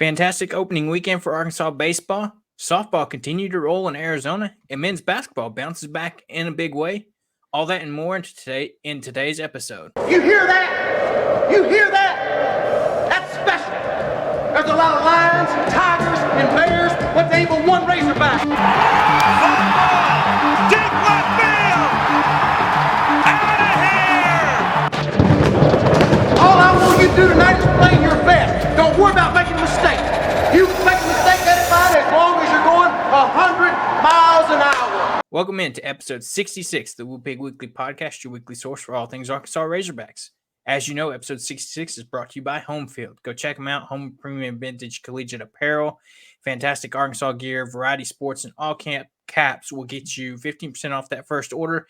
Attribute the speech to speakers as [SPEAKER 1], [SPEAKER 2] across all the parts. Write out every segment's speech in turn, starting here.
[SPEAKER 1] Fantastic opening weekend for Arkansas baseball. Softball continued to roll in Arizona, and men's basketball bounces back in a big way. All that and more in today's episode.
[SPEAKER 2] You hear that? You hear that? That's special. There's a lot of lions, tigers, and bears, but there ain't but one razorback. Softball! Deep left field! Out of here! All I want you to do tonight is play your best. Don't worry about making a mistake. You can make a mistake, let it fine as long as you're going 100 miles an hour.
[SPEAKER 1] Welcome into episode 66 of the Woo Pig Weekly Podcast, your weekly source for all things Arkansas Razorbacks. As you know, episode 66 is brought to you by Home Field. Go check them out. Home Premium Vintage Collegiate Apparel, fantastic Arkansas gear, variety sports, and all caps will get you 15% off that first order.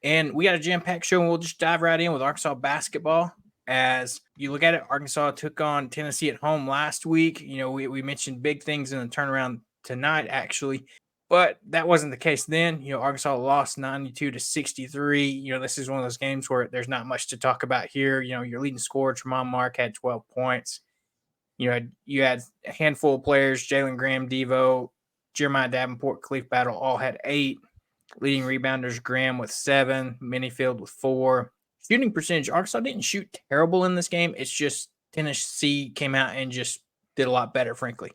[SPEAKER 1] And we got a jam-packed show, and we'll just dive right in with Arkansas basketball. As you look at it, Arkansas took on Tennessee at home last week. You know, we mentioned big things in the turnaround tonight, actually. But that wasn't the case then. You know, Arkansas lost 92-63. You know, this is one of those games where there's not much to talk about here. You know, your leading scorer, Tremont Mark, had 12 points. You had a handful of players, Jalen Graham, Devo, Jeremiah Davenport, Khalif Battle, all had 8. Leading rebounders, Graham with 7, Minifield with 4. Shooting percentage, Arkansas didn't shoot terrible in this game. It's just Tennessee came out and just did a lot better, frankly.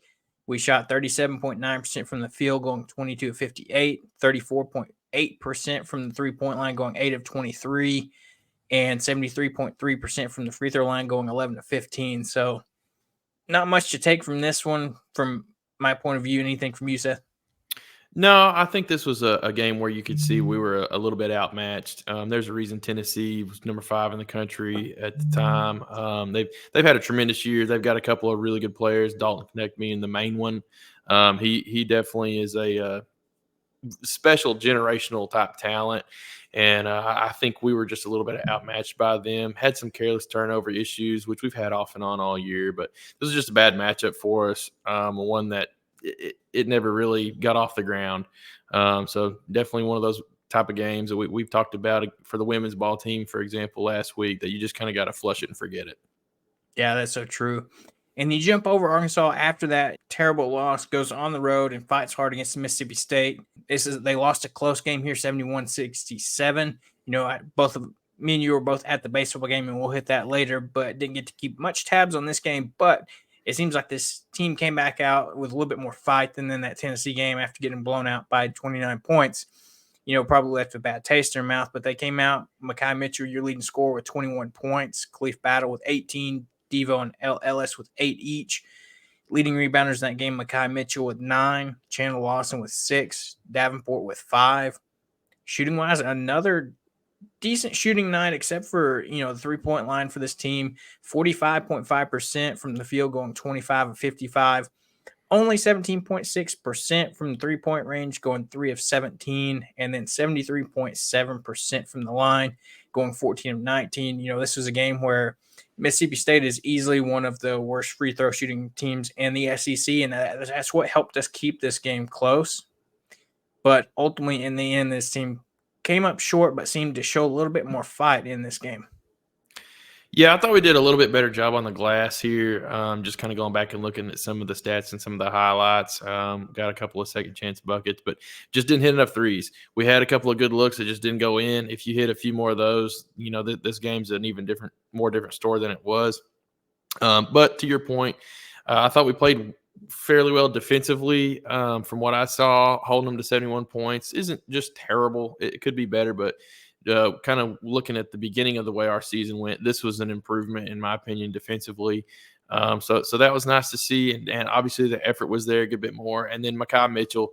[SPEAKER 1] We shot 37.9% from the field, going 22 of 58, 34.8% from the three-point line, going 8 of 23, and 73.3% from the free throw line, going 11 of 15. So not much to take from this one from my point of view. Anything from you, Seth?
[SPEAKER 3] No, I think this was a game where you could see we were a little bit outmatched. There's a reason Tennessee was number 5 in the country at the time. They've had a tremendous year. They've got a couple of really good players, Dalton Knecht being the main one. He definitely is a special generational type talent, and I think we were just a little bit outmatched by them. Had some careless turnover issues, which we've had off and on all year, but this was just a bad matchup for us, one that it never really got off the ground. So definitely one of those type of games that we've talked about for the women's ball team, for example, last week, that you just kind of got to flush it and forget it.
[SPEAKER 1] Yeah, that's so true. And you jump over Arkansas after that terrible loss, goes on the road and fights hard against Mississippi State. They lost a close game here, 71-67. You know, me and you were both at the baseball game, and we'll hit that later, but didn't get to keep much tabs on this game. But it seems like this team came back out with a little bit more fight than in that Tennessee game after getting blown out by 29 points. You know, probably left a bad taste in their mouth, but they came out. Mekhi Mitchell, your leading scorer, with 21 points. Khalif Battle with 18. Devo and Ellis with 8 each. Leading rebounders in that game, Mekhi Mitchell with 9. Chandler Lawson with 6. Davenport with 5. Shooting-wise, another decent shooting night, except for, the three-point line for this team. 45.5% from the field, going 25 of 55. Only 17.6% from the three-point range, going 3 of 17. And then 73.7% from the line, going 14 of 19. You know, this was a game where Mississippi State is easily one of the worst free throw shooting teams in the SEC, and that's what helped us keep this game close. But ultimately, in the end, this team came up short, but seemed to show a little bit more fight in this game.
[SPEAKER 3] Yeah, I thought we did a little bit better job on the glass here. Just kind of going back and looking at some of the stats and some of the highlights. Got a couple of second chance buckets, but just didn't hit enough threes. We had a couple of good looks that just didn't go in. If you hit a few more of those, this game's an even more different story than it was. But to your point, I thought we played fairly well defensively. From what I saw, holding them to 71 points isn't just terrible. It could be better, but kind of looking at the beginning of the way our season went, this was an improvement, in my opinion, defensively. So that was nice to see, and obviously the effort was there a good bit more. And then Mekhi Mitchell,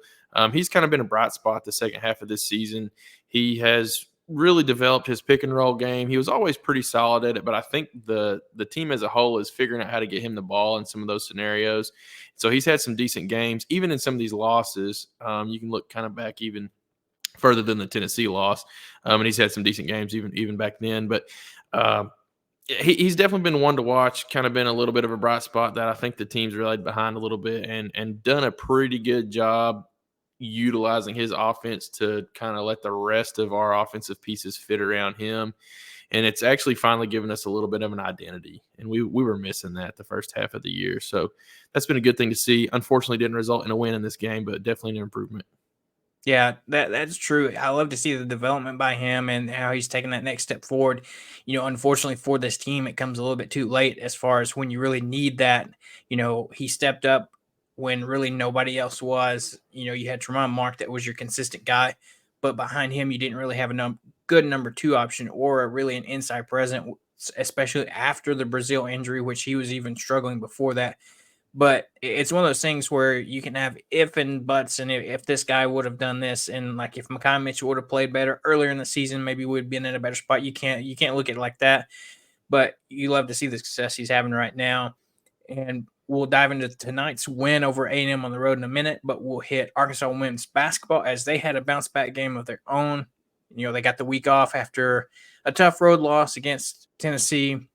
[SPEAKER 3] he's kind of been a bright spot the second half of this season. He has really developed his pick and roll game. He was always pretty solid at it, but I think the team as a whole is figuring out how to get him the ball in some of those scenarios. So he's had some decent games, even in some of these losses. You can look kind of back even further than the Tennessee loss, and he's had some decent games even back then. But he's definitely been one to watch, kind of been a little bit of a bright spot that I think the team's rallied behind a little bit and done a pretty good job utilizing his offense to kind of let the rest of our offensive pieces fit around him. and it's actually finally given us a little bit of an identity. And we were missing that the first half of the year. So that's been a good thing to see. Unfortunately, didn't result in a win in this game, but definitely an improvement.
[SPEAKER 1] Yeah, that's true. I love to see the development by him and how he's taking that next step forward. Unfortunately for this team, it comes a little bit too late as far as when you really need that. He stepped up when really nobody else was. You had Tremont Mark that was your consistent guy, but behind him, you didn't really have a good number two option or really an inside present, especially after the Brazil injury, which he was even struggling before that. But it's one of those things where you can have if and buts, and if this guy would have done this, and like if Makai Mitchell would have played better earlier in the season, maybe we would have been in a better spot. You can't look at it like that. But you love to see the success he's having right now. And we'll dive into tonight's win over A&M on the road in a minute, but we'll hit Arkansas women's basketball as they had a bounce back game of their own. They got the week off after a tough road loss against Tennessee.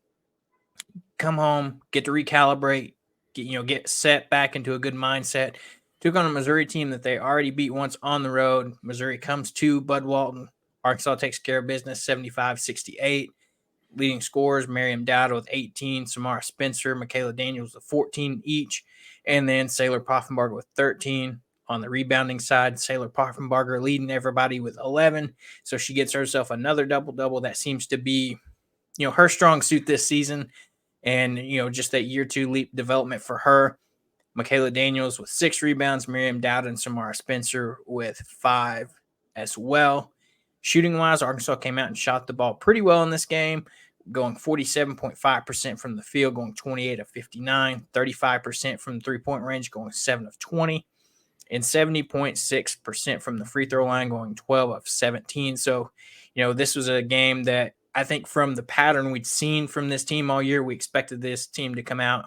[SPEAKER 1] Come home, get to recalibrate, get set back into a good mindset. Took on a Missouri team that they already beat once on the road. Missouri comes to Bud Walton. Arkansas takes care of business 75-68. Leading scorers, Miriam Dowd with 18, Samara Spencer, Michaela Daniels with 14 each, and then Sailor Poffenbarger with 13. On the rebounding side, Sailor Poffenbarger leading everybody with 11. So she gets herself another double-double. That seems to be, her strong suit this season. And, just that year two leap development for her. Michaela Daniels with 6 rebounds, Miriam Dowd and Samara Spencer with 5 as well. Shooting wise, Arkansas came out and shot the ball pretty well in this game, going 47.5% from the field, going 28 of 59, 35% from the 3-point range, going 7 of 20, and 70.6% from the free throw line, going 12 of 17. So, this was a game that I think from the pattern we'd seen from this team all year, we expected this team to come out,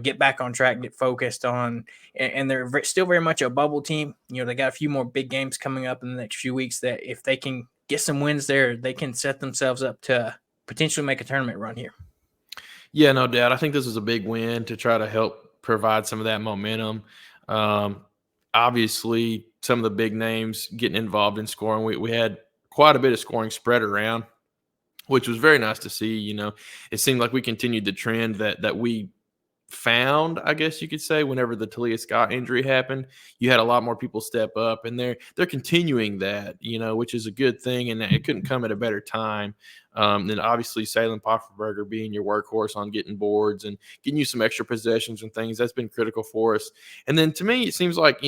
[SPEAKER 1] get back on track, get focused on, and they're still very much a bubble team. They got a few more big games coming up in the next few weeks that if they can get some wins there, they can set themselves up to potentially make a tournament run here.
[SPEAKER 3] Yeah, no doubt. I think this is a big win to try to help provide some of that momentum. Obviously, some of the big names getting involved in scoring. We had quite a bit of scoring spread around, which was very nice to see. It seemed like we continued the trend that we found, I guess you could say, whenever the Talia Scott injury happened. You had a lot more people step up, and they're continuing that, which is a good thing, and it couldn't come at a better time than obviously Salem Poffenbarger being your workhorse on getting boards and getting you some extra possessions and things. That's been critical for us. And then to me, it seems like,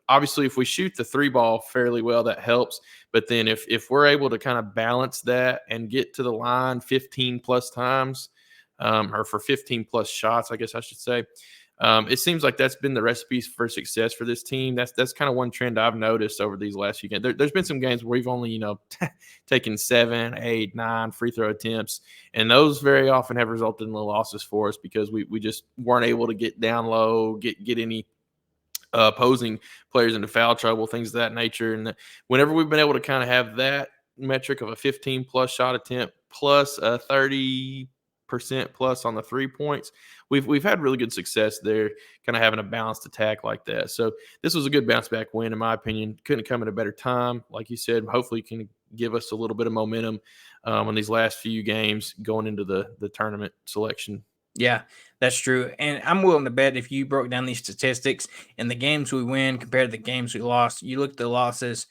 [SPEAKER 3] obviously if we shoot the 3 ball fairly well, that helps. But then if we're able to kind of balance that and get to the line 15 plus times, or for 15 plus shots, I guess I should say. It seems like that's been the recipe for success for this team. That's kind of one trend I've noticed over these last few games. There's been some games where we've only, taken 7, 8, 9 free throw attempts, and those very often have resulted in the losses for us because we just weren't able to get down low, get any opposing players into foul trouble, things of that nature. And whenever we've been able to kind of have that metric of a 15 plus shot attempt plus a 30% plus on the 3 points, we've had really good success there, kind of having a balanced attack like that. So this was a good bounce back win, in my opinion. Couldn't come at a better time. Like you said, hopefully can give us a little bit of momentum on these last few games going into the tournament selection.
[SPEAKER 1] Yeah, that's true. And I'm willing to bet if you broke down these statistics and the games we win compared to the games we lost, you look at the losses,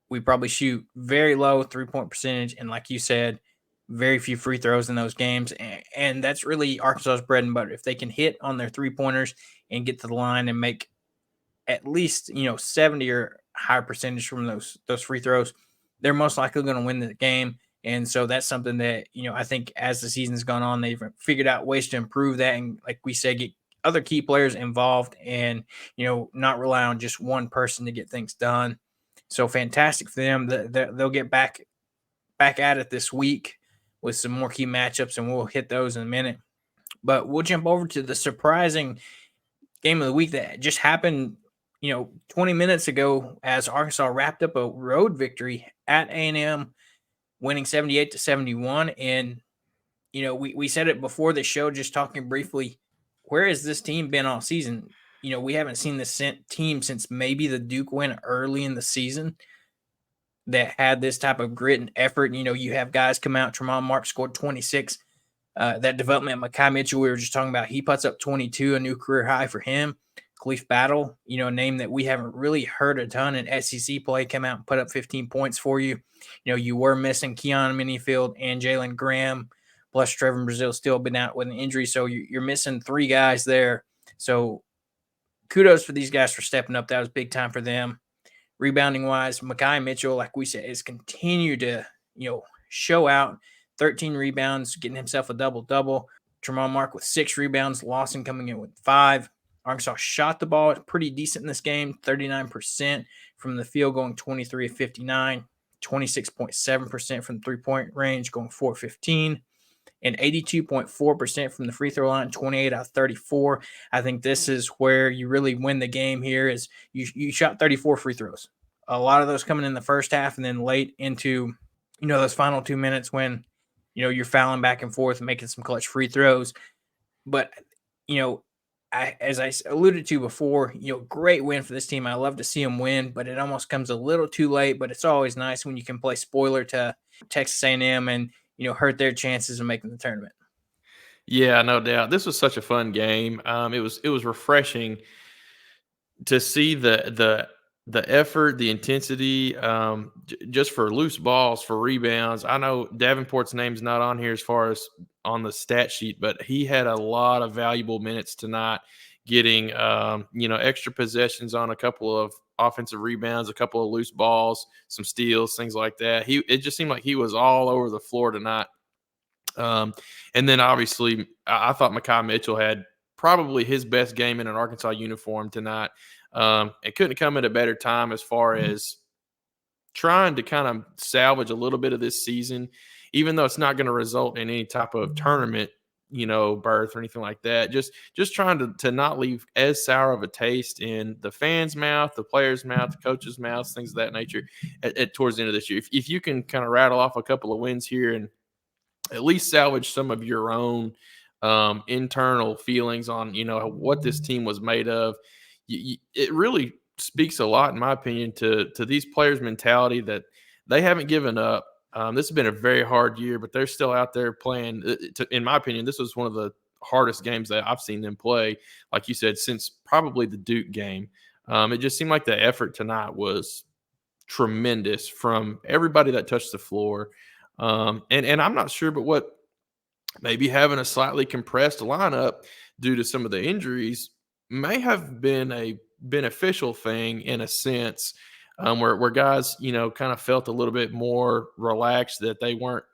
[SPEAKER 1] we probably shoot very low 3-point percentage. And like you said, very few free throws in those games. And that's really Arkansas's bread and butter. If they can hit on their 3-pointers and get to the line and make at least, 70 or higher percentage from those free throws, they're most likely going to win the game. And so that's something that, I think as the season's gone on, they've figured out ways to improve that. And like we said, get other key players involved and, not rely on just one person to get things done. So fantastic for them. They'll get back at it this week with some more key matchups, and we'll hit those in a minute. But we'll jump over to the surprising game of the week that just happened, 20 minutes ago as Arkansas wrapped up a road victory at A&M, winning 78-71. And, we said it before the show, just talking briefly, where has this team been all season? We haven't seen this team since maybe the Duke win early in the season. that had this type of grit and effort. You know, you have guys come out. Tremont Mark scored 26. That development, Mekhi Mitchell, we were just talking about, he puts up 22, a new career high for him. Khalif Battle, you know, a name that we haven't really heard a ton in SEC play, come out and put up 15 points for you. You know, you were missing Keon Minifield and Jalen Graham, plus Trevor Brazil still been out with an injury. So you're missing 3 guys there. So kudos for these guys for stepping up. That was big time for them. Rebounding wise, Mekhi Mitchell, like we said, has continued to, you know, show out. 13 rebounds, getting himself a double-double. Tremont Mark with 6 rebounds. Lawson coming in with 5. Arkansas shot the ball pretty decent in this game, 39% from the field, going 23 of 59, 26.7% from the three-point range, going 4 of 15, and 82.4% from the free throw line, 28 out of 34. I think this is where you really win the game here is you shot 34 free throws. A lot of those coming in the first half and then late into, you know, those final 2 minutes when, you know, you're fouling back and forth and making some clutch free throws. But, you know, as I alluded to before, you know, great win for this team. I love to see them win, but it almost comes a little too late. But it's always nice when you can play spoiler to Texas A&M and, you know, hurt their chances of making the tournament.
[SPEAKER 3] Yeah, no doubt. This was such a fun game. It was refreshing to see the effort, the intensity, just for loose balls, for rebounds. I know Davenport's name's not on here as far as on the stat sheet, but he had a lot of valuable minutes tonight, getting extra possessions on a couple of offensive rebounds, a couple of loose balls, some steals, things like that. It just seemed like he was all over the floor tonight. And then obviously, I thought Mekhi Mitchell had probably his best game in an Arkansas uniform tonight. It couldn't come at a better time as far as trying to kind of salvage a little bit of this season, even though it's not going to result in any type of tournament, you know, berth or anything like that. Just trying to not leave as sour of a taste in the fans' mouth, the players' mouth, the coaches' mouths, things of that nature towards the end of this year. If you can kind of rattle off a couple of wins here and at least salvage some of your own internal feelings on, you know, what this team was made of. It really speaks a lot, in my opinion, to these players' mentality that they haven't given up. This has been a very hard year, but they're still out there playing. In my opinion, this was one of the hardest games that I've seen them play, like you said, since probably the Duke game. It just seemed like the effort tonight was tremendous from everybody that touched the floor. And I'm not sure, but what maybe having a slightly compressed lineup due to some of the injuries may have been a beneficial thing in a sense, where guys, you know, kind of felt a little bit more relaxed that they weren't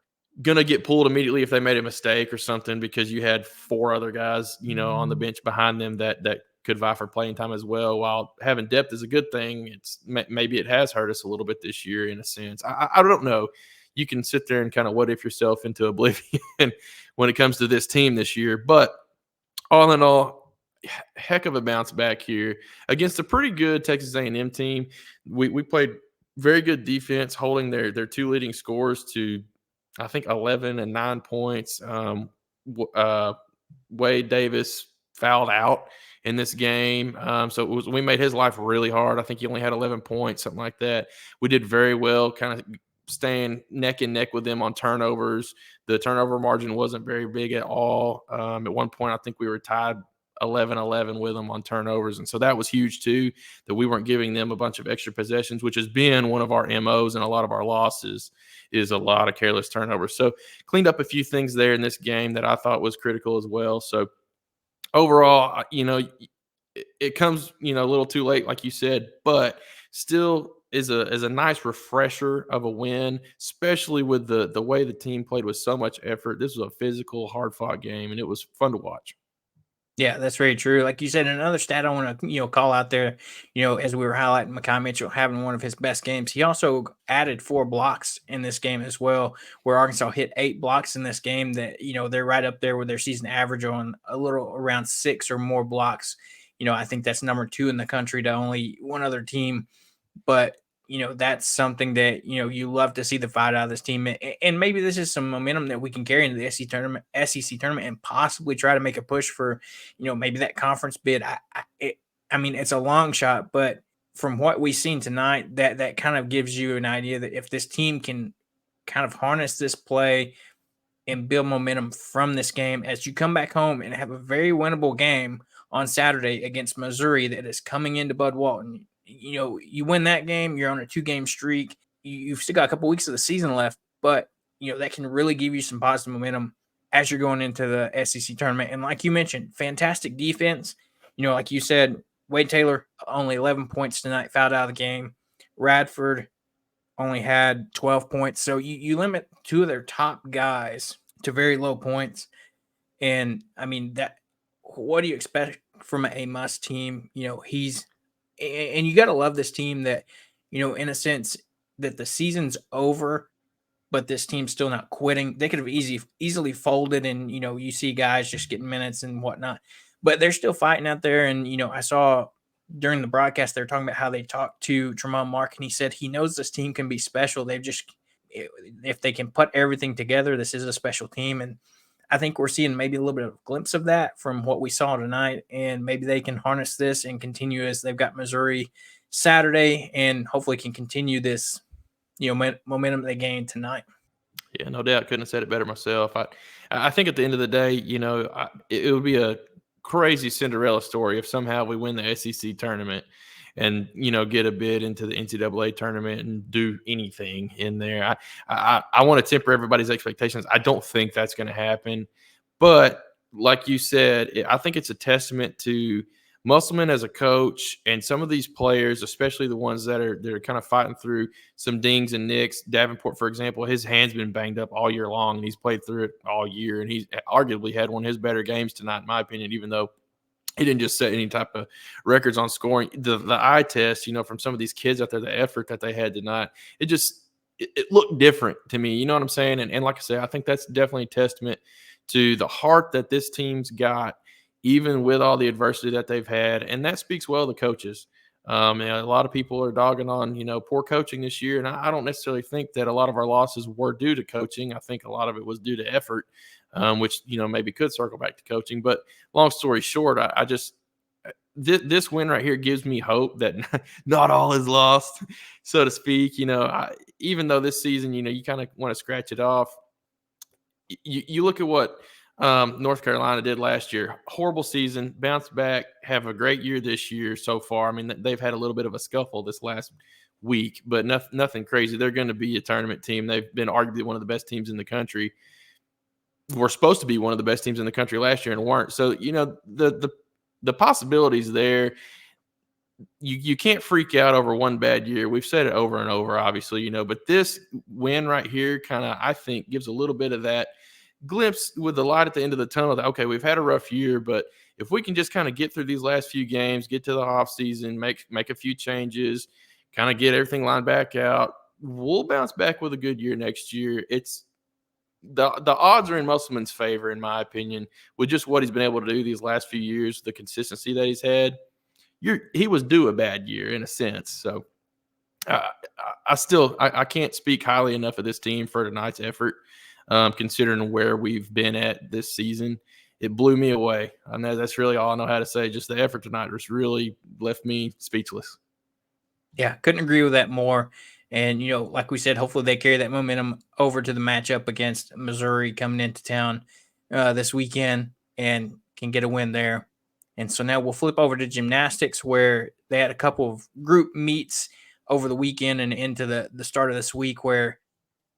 [SPEAKER 3] going to get pulled immediately if they made a mistake or something, because you had 4 other guys, you know, on the bench behind them that could vie for playing time as well. While having depth is a good thing, it's maybe it has hurt us a little bit this year in a sense. I don't know. You can sit there and kind of what if yourself into oblivion when it comes to this team this year. But all in all, heck of a bounce back here against a pretty good Texas A&M team. We played very good defense, holding their 2 leading scorers to, I think, 11 and 9 points. Wade Davis fouled out in this game. So we made his life really hard. I think he only had 11 points, something like that. We did very well, kind of staying neck and neck with them on turnovers. The turnover margin wasn't very big at all. At one point, I think we were tied 11-11 with them on turnovers. And so that was huge too, that we weren't giving them a bunch of extra possessions, which has been one of our MOs and a lot of our losses is a lot of careless turnovers. So cleaned up a few things there in this game that I thought was critical as well. So overall, you know, it comes, you know, a little too late, like you said, but still is a nice refresher of a win, especially with the way the team played with so much effort. This was a physical, hard-fought game, and it was fun to watch.
[SPEAKER 1] Yeah, that's very true. Like you said, another stat I want to, you know, call out there, you know, as we were highlighting Mekhi Mitchell having one of his best games, he also added 4 blocks in this game as well, where Arkansas hit 8 blocks in this game that, you know, they're right up there with their season average on a little around 6 or more blocks. You know, I think that's number 2 in the country to only one other team. But, you know, that's something that, you know, you love to see the fight out of this team. And maybe this is some momentum that we can carry into the SEC tournament and possibly try to make a push for, you know, maybe that conference bid. I mean, it's a long shot, but from what we've seen tonight, that kind of gives you an idea that if this team can kind of harness this play and build momentum from this game as you come back home and have a very winnable game on Saturday against Missouri that is coming into Bud Walton. You win that game, you're on a 2-game streak. You've still got a couple weeks of the season left, but that can really give you some positive momentum as you're going into the SEC tournament. And like you mentioned, fantastic defense. Like you said, Wade Taylor only 11 points tonight, fouled out of the game. Radford only had 12 points. So you limit two of their top guys to very low points. And I mean, what do you expect from a must team? And you got to love this team that, in a sense that the season's over, but this team's still not quitting. They could have easily folded, and, you see guys just getting minutes and whatnot, but they're still fighting out there. And, I saw during the broadcast, they're talking about how they talked to Tremont Mark, and he said he knows this team can be special. If they can put everything together, this is a special team. And I think we're seeing maybe a little bit of a glimpse of that from what we saw tonight. And maybe they can harness this and continue as they've got Missouri Saturday, and hopefully can continue this, momentum they gained tonight.
[SPEAKER 3] Yeah, no doubt. Couldn't have said it better myself. I think at the end of the day, it would be a crazy Cinderella story if somehow we win the SEC tournament and, get a bid into the NCAA tournament and do anything in there. I want to temper everybody's expectations. I don't think that's going to happen. But like you said, I think it's a testament to Musselman as a coach and some of these players, especially the ones that are kind of fighting through some dings and nicks. Davenport, for example, his hand's been banged up all year long, and he's played through it all year. And he's arguably had one of his better games tonight, in my opinion, even though he didn't just set any type of records on scoring. The eye test, from some of these kids out there, the effort that they had tonight, it looked different to me. You know what I'm saying? And like I said, I think that's definitely a testament to the heart that this team's got, even with all the adversity that they've had. And that speaks well to coaches. And a lot of people are dogging on, poor coaching this year. And I don't necessarily think that a lot of our losses were due to coaching. I think a lot of it was due to effort, which, maybe could circle back to coaching. But long story short, this win right here gives me hope that not all is lost, so to speak. Even though this season, you kind of want to scratch it off, you look at what North Carolina did last year. Horrible season, bounced back, have a great year this year so far. I mean, they've had a little bit of a scuffle this last week, but nothing crazy. They're going to be a tournament team. They've been arguably one of the best teams in the country. We're supposed to be one of the best teams in the country last year and weren't. So, the possibilities there. You can't freak out over one bad year. We've said it over and over, obviously, but this win right here kind of, I think, gives a little bit of that glimpse with the light at the end of the tunnel that, okay, we've had a rough year, but if we can just kind of get through these last few games, get to the off season, make a few changes, kind of get everything lined back out, we'll bounce back with a good year next year. It's the odds are in Musselman's favor, in my opinion, with just what he's been able to do these last few years, the consistency that he's had. He was due a bad year in a sense. So I can't speak highly enough of this team for tonight's effort. Considering where we've been at this season, it blew me away. I know that's really all I know how to say. Just the effort tonight just really left me speechless.
[SPEAKER 1] Yeah, couldn't agree with that more. And, like we said, hopefully they carry that momentum over to the matchup against Missouri coming into town this weekend and can get a win there. And so now we'll flip over to gymnastics, where they had a couple of group meets over the weekend and into the start of this week, where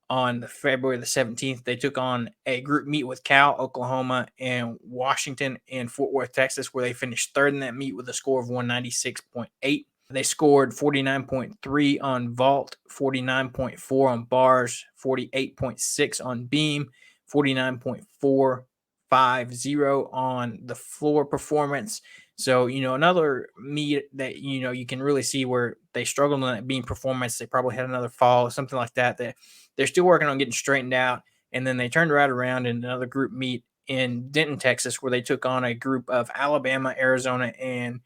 [SPEAKER 1] on February the 17th, they took on a group meet with Cal, Oklahoma, and Washington in Fort Worth, Texas, where they finished third in that meet with a score of 196.8. They scored 49.3 on vault, 49.4 on bars, 48.6 on beam, 49.450 on the floor performance. So, another meet that, you can really see where they struggled on that beam performance. They probably had another fall, something like that. They're still working on getting straightened out. And then they turned right around in another group meet in Denton, Texas, where they took on a group of Alabama, Arizona, and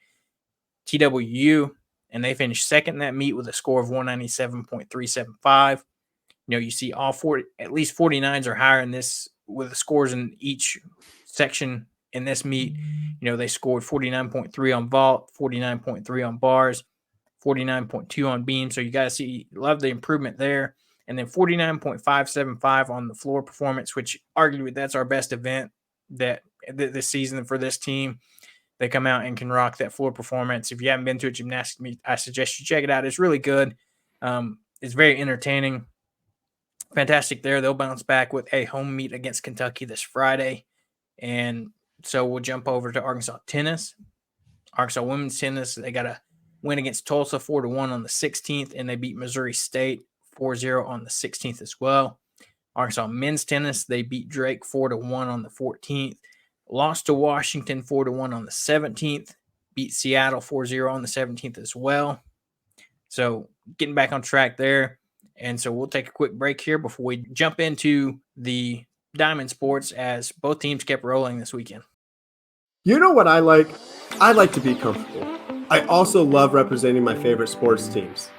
[SPEAKER 1] TWU. And they finished second in that meet with a score of 197.375. You see all 40, at least 49s are higher in this, with the scores in each section in this meet. They scored 49.3 on vault, 49.3 on bars, 49.2 on beam. So you got to see, love the improvement there. And then 49.575 on the floor performance, which arguably that's our best event this season for this team. They come out and can rock that floor performance. If you haven't been to a gymnastics meet, I suggest you check it out. It's really good. It's very entertaining. Fantastic there. They'll bounce back with a home meet against Kentucky this Friday. And so we'll jump over to Arkansas tennis. Arkansas women's tennis, they got a win against Tulsa 4-1 on the 16th, and they beat Missouri State 4-0 on the 16th as well. Arkansas men's tennis, they beat Drake 4-1 on the 14th, lost to Washington 4-1 on the 17th, beat Seattle 4-0 on the 17th as well. So getting back on track there. And so we'll take a quick break here before we jump into the Diamond Sports, as both teams kept rolling this weekend.
[SPEAKER 4] You know what I like? I like to be comfortable. I also love representing my favorite sports teams.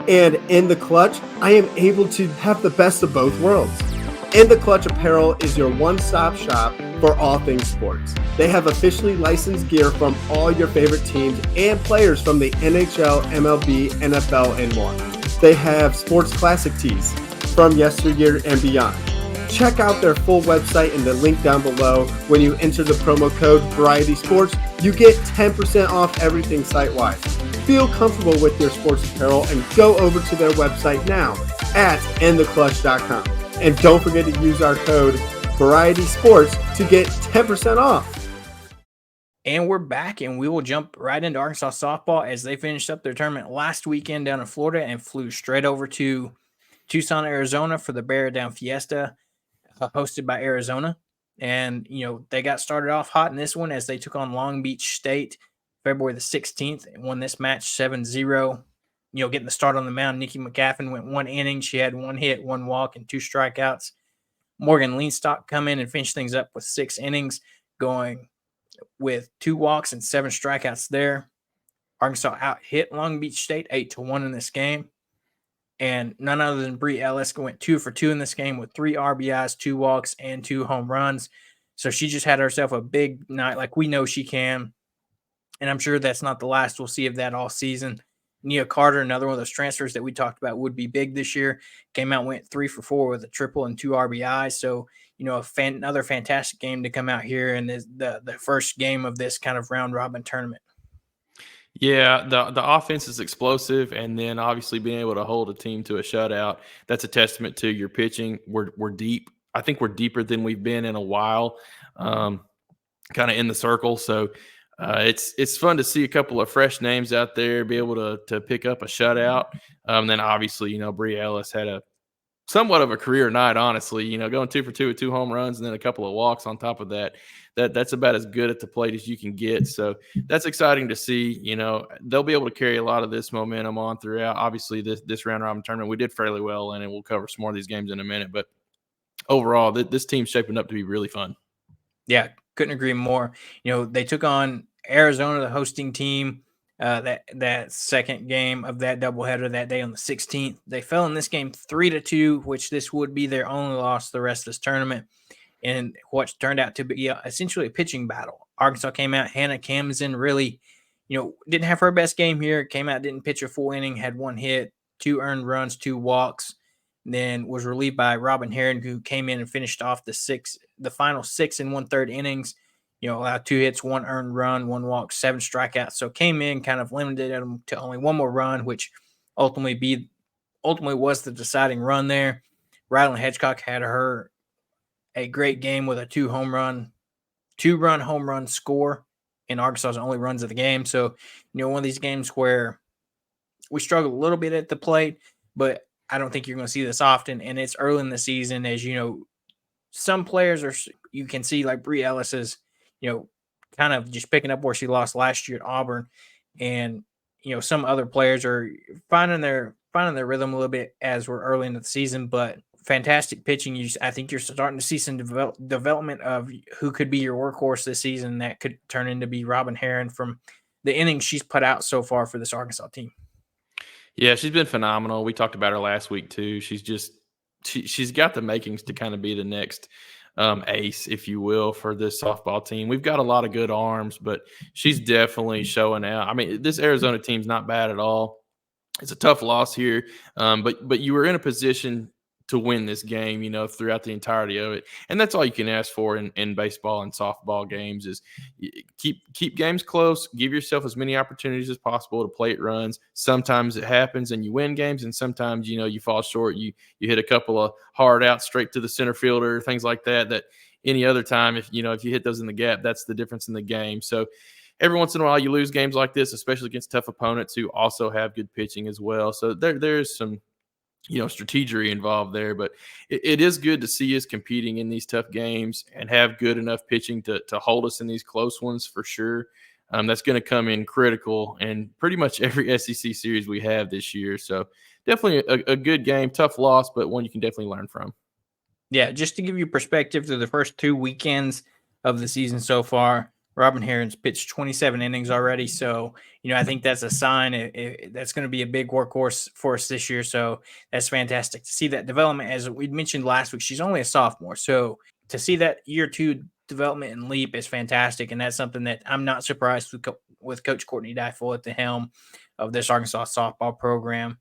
[SPEAKER 4] And in the Clutch, I am able to have the best of both worlds. In the Clutch Apparel is your one-stop shop for all things sports. They have officially licensed gear from all your favorite teams and players from the NHL, MLB, NFL, and more. They have sports classic tees from yesteryear and beyond. Check out their full website in the link down below. When you enter the promo code Variety Sports, you get 10% off everything site-wide. Feel comfortable with your sports apparel and go over to their website now at intheclutch.com. And don't forget to use our code Variety Sports to get 10% off.
[SPEAKER 1] And we're back, and we will jump right into Arkansas softball as they finished up their tournament last weekend down in Florida and flew straight over to Tucson, Arizona for the Bear Down Fiesta, hosted by Arizona. And, they got started off hot in this one as they took on Long Beach State February the 16th and won this match 7-0. Getting the start on the mound, Nikki McCaffin went 1 inning. She had 1 hit, 1 walk, and 2 strikeouts. Morgan Leanstock come in and finish things up with 6 innings, going with 2 walks and 7 strikeouts there. Arkansas out-hit Long Beach State 8-1 in this game. And none other than Bree Ellis went 2 for 2 in this game with 3 RBIs, 2 walks, and 2 home runs. So she just had herself a big night like we know she can. And I'm sure that's not the last we'll see of that all season. Nia Carter, another one of those transfers that we talked about would be big this year, came out, went 3 for 4 with a triple and 2 RBIs. So, another fantastic game to come out here in the first game of this kind of round-robin tournament.
[SPEAKER 3] Yeah, the offense is explosive, and then obviously being able to hold a team to a shutout, that's a testament to your pitching. We're deep. I think we're deeper than we've been in a while, kind of in the circle. So it's fun to see a couple of fresh names out there be able to pick up a shutout. Then obviously, Bree Ellis had a somewhat of a career night, honestly, going 2 for 2 with 2 home runs and then a couple of walks on top of that. That's about as good at the plate as you can get. So that's exciting to see. They'll be able to carry a lot of this momentum on throughout. Obviously, this round-robin tournament, we did fairly well in it. We'll cover some more of these games in a minute. But overall, this team's shaping up to be really fun.
[SPEAKER 1] Yeah, couldn't agree more. They took on Arizona, the hosting team, that second game of that doubleheader that day on the 16th. They fell in this game 3-2, which this would be their only loss the rest of this tournament, and what turned out to be essentially a pitching battle. Arkansas came out, Hannah Kamzen really, didn't have her best game here. Came out, didn't pitch a full inning, had 1 hit, 2 earned runs, 2 walks, then was relieved by Robin Herring, who came in and finished off the final 6 1/3 innings. Allowed 2 hits, 1 earned run, 1 walk, 7 strikeouts. So came in, kind of limited them to only 1 more run, which ultimately was the deciding run there. Rylan Hedgecock had a great game with a 2-run home run score in Arkansas's only runs of the game. So, one of these games where we struggle a little bit at the plate, but I don't think you're going to see this often. And it's early in the season, as some players you can see like Bree Ellis is, kind of just picking up where she lost last year at Auburn. And, some other players are finding their rhythm a little bit as we're early into the season, but fantastic pitching. I think you're starting to see some development of who could be your workhorse this season. That could turn into be Robin Herring from the innings she's put out so far for this Arkansas team.
[SPEAKER 3] Yeah, she's been phenomenal. We talked about her last week too. She's got the makings to kind of be the next ace, if you will, for this softball team. We've got a lot of good arms, but she's definitely showing out. I mean, this Arizona team's not bad at all. It's a tough loss here, but you were in a position to win this game, throughout the entirety of it, and that's all you can ask for in baseball and softball games is keep games close, give yourself as many opportunities as possible to plate runs. Sometimes it happens and you win games, and sometimes you fall short. You hit a couple of hard outs straight to the center fielder, things like that. That any other time, if you hit those in the gap, that's the difference in the game. So every once in a while you lose games like this, especially against tough opponents who also have good pitching as well. So there's some, strategery involved there, but it is good to see us competing in these tough games and have good enough pitching to hold us in these close ones for sure. That's going to come in critical in pretty much every SEC series we have this year. So definitely a good game, tough loss, but one you can definitely learn from.
[SPEAKER 1] Yeah, just to give you perspective to the first 2 weekends of the season so far, Robin Herron's pitched 27 innings already. So, I think that's a sign that's going to be a big workhorse for us this year. So that's fantastic to see that development. As we mentioned last week, she's only a sophomore. So to see that year 2 development and leap is fantastic. And that's something that I'm not surprised with Coach Courtney Difel at the helm of this Arkansas softball program.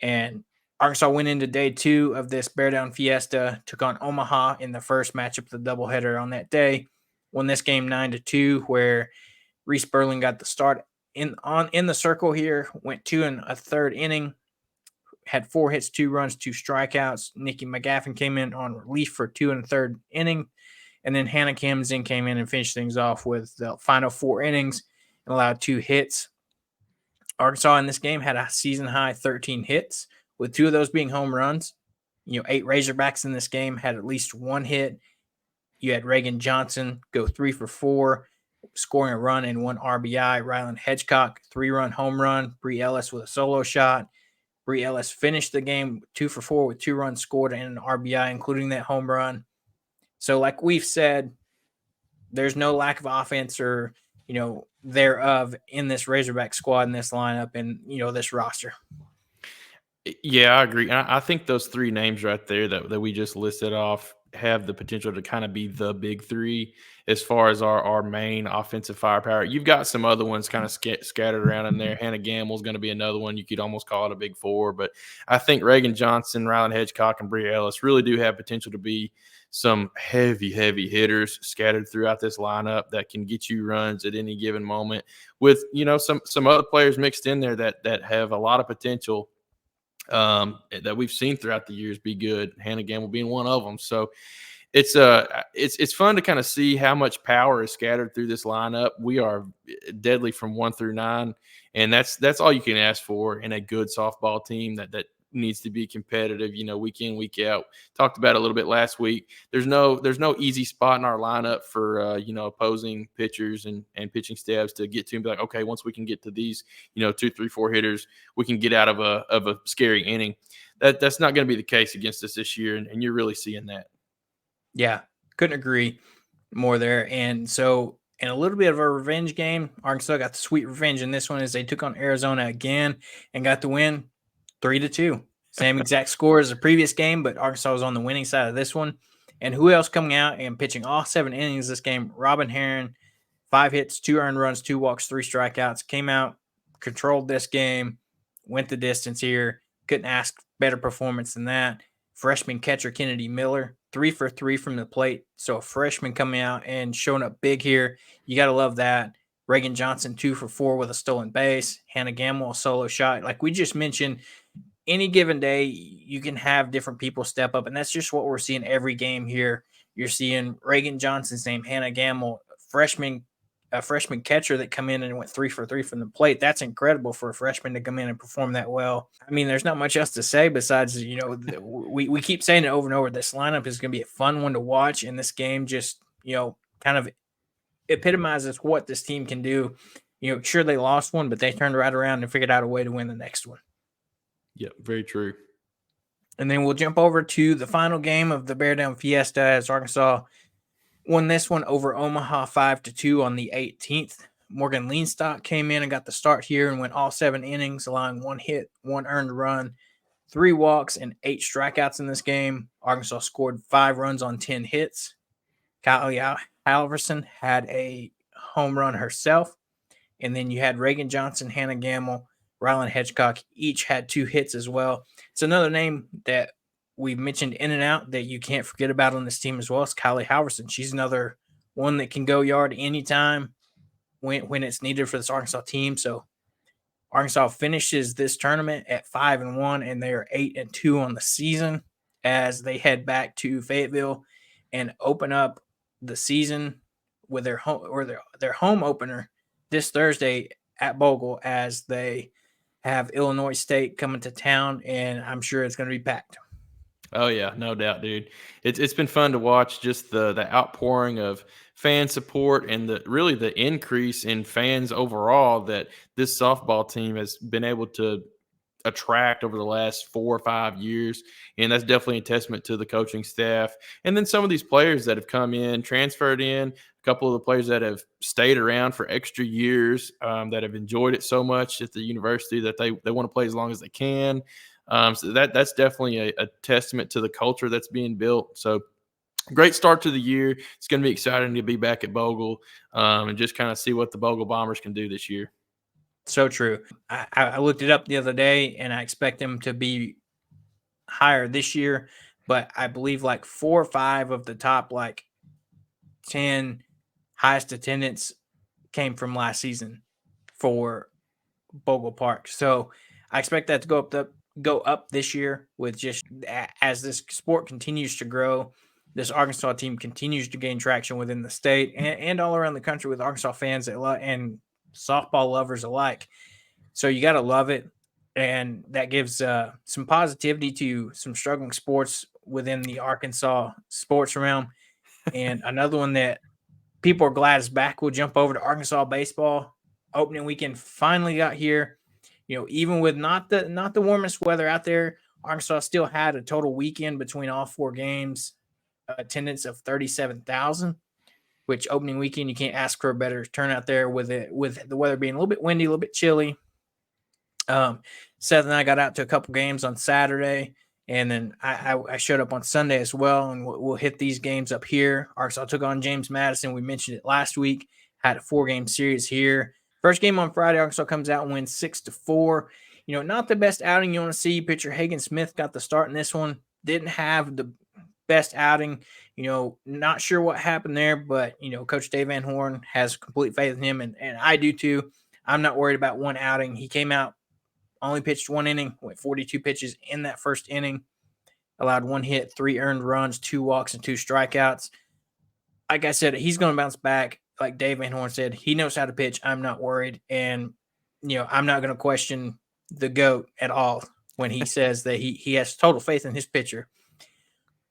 [SPEAKER 1] And Arkansas went into day 2 of this Bear Down Fiesta, took on Omaha in the first matchup of the doubleheader on that day. Won this game 9-2, where Reese Berlin got the start in the circle here. Went 2 1/3 inning, had 4 hits, 2 runs, 2 strikeouts. Nikki McGaffin came in on relief for 2 1/3 inning, and then Hannah Kamzin came in and finished things off with the final 4 innings and allowed 2 hits. Arkansas in this game had a season high 13 hits, with 2 of those being home runs. 8 Razorbacks in this game had at least 1 hit. You had Reagan Johnson go 3 for 4, scoring a run and 1 RBI. Rylan Hedgecock, 3-run home run. Bree Ellis with a solo shot. Bree Ellis finished the game 2 for 4 with 2 runs scored and an RBI, including that home run. So like we've said, there's no lack of offense or, thereof in this Razorback squad, in this lineup, and, this roster.
[SPEAKER 3] Yeah, I agree. And I think those 3 names right there that we just listed off have the potential to kind of be the big 3 as far as our main offensive firepower. You've got some other ones kind of scattered around in there. Hannah Gamble's going to be another one. You could almost call it a big 4, but I think Reagan Johnson, Rylan Hedgecock, and Bree Ellis really do have potential to be some heavy hitters scattered throughout this lineup that can get you runs at any given moment with, some other players mixed in there that have a lot of potential that we've seen throughout the years be good. Hannah Gamble being one of them. So it's fun to kind of see how much power is scattered through this lineup. We are deadly from 1 through 9, and that's all you can ask for in a good softball team that needs to be competitive, week in, week out. Talked about it a little bit last week. There's no easy spot in our lineup for opposing pitchers and pitching staffs to get to and be like, okay, once we can get to these 2, 3, 4 hitters, we can get out of a scary inning. That's not going to be the case against us this year, and you're really seeing that.
[SPEAKER 1] Yeah, couldn't agree more there. And so in a little bit of a revenge game, Arkansas got the sweet revenge in this one as they took on Arizona again and got the win 3-2. Same exact score as the previous game, but Arkansas was on the winning side of this one. And who else coming out and pitching all 7 innings this game? Robin Herron, 5 hits, 2 earned runs, 2 walks, 3 strikeouts. Came out, controlled this game, went the distance here. Couldn't ask better performance than that. Freshman catcher Kennedy Miller, 3 for 3 from the plate. So a freshman coming out and showing up big here. You got to love that. Reagan Johnson, 2 for 4 with a stolen base. Hannah Gamble, a solo shot. Like we just mentioned, any given day, you can have different people step up, and that's just what we're seeing every game here. You're seeing Reagan Johnson's name, Hannah Gamble, a freshman catcher that come in and went 3 for 3 from the plate. That's incredible for a freshman to come in and perform that well. I mean, there's not much else to say besides, we keep saying it over and over. This lineup is going to be a fun one to watch, and this game just, kind of epitomizes what this team can do. Sure, they lost one, but they turned right around and figured out a way to win the next one.
[SPEAKER 3] Yeah, very true.
[SPEAKER 1] And then we'll jump over to the final game of the Bear Down Fiesta as Arkansas won this one over Omaha 5-2 on the 18th. Morgan Leanstock came in and got the start here and went all 7 innings, allowing 1 hit, 1 earned run, 3 walks, and 8 strikeouts in this game. Arkansas scored 5 runs on 10 hits. Kylie Halverson had a home run herself. And then you had Reagan Johnson, Hannah Gamble, Rylan Hedgecock, each had 2 hits as well. It's another name that we mentioned in and out that you can't forget about on this team as well. It's Kylie Halverson. She's another one that can go yard anytime when it's needed for this Arkansas team. So Arkansas finishes this tournament at 5-1, and they are 8-2 on the season as they head back to Fayetteville and open up the season with their home opener this Thursday at Bogle as they have Illinois State coming to town, and I'm sure it's going to be packed.
[SPEAKER 3] Oh yeah, no doubt, dude. It's been fun to watch just the outpouring of fan support and the increase in fans overall that this softball team has been able to attract over the last 4 or 5 years. And that's definitely a testament to the coaching staff. And then some of these players that have come in, transferred in, a couple of the players that have stayed around for extra years, that have enjoyed it so much at the university that they want to play as long as they can. So that's definitely a testament to the culture that's being built. So great start to the year. It's going to be exciting to be back at Bogle and just kind of see what the Bogle Bombers can do this year.
[SPEAKER 1] So true. I looked it up the other day, and I expect them to be higher this year, but I believe like 4 or 5 of the top 10 highest attendance came from last season for Bogle Park. So I expect that to go up this year with just as this sport continues to grow. This Arkansas team continues to gain traction within the state and all around the country with Arkansas fans and softball lovers alike. So you got to love it. And that gives some positivity to some struggling sports within the Arkansas sports realm. And another one that people are glad is back. We'll jump over to Arkansas baseball. Opening weekend finally got here. Even with not the warmest weather out there, Arkansas still had a total weekend between all 4 games, attendance of 37,000. Which opening weekend you can't ask for a better turnout there with the weather being a little bit windy, a little bit chilly. Seth and I got out to a couple games on Saturday, and then I showed up on Sunday as well, and we'll hit these games up here. Arkansas took on James Madison. We mentioned it last week. Had a 4-game series here. First game on Friday, Arkansas comes out and wins 6-4. Not the best outing you want to see. Pitcher Hagen Smith got the start in this one. Didn't have the best outing. Not sure what happened there, but, Coach Dave Van Horn has complete faith in him, and I do too. I'm not worried about one outing. He came out, only pitched 1 inning, went 42 pitches in that first inning, allowed 1 hit, 3 earned runs, 2 walks, and 2 strikeouts. Like I said, he's going to bounce back. Like Dave Van Horn said, he knows how to pitch. I'm not worried, and, I'm not going to question the GOAT at all when he says that he has total faith in his pitcher.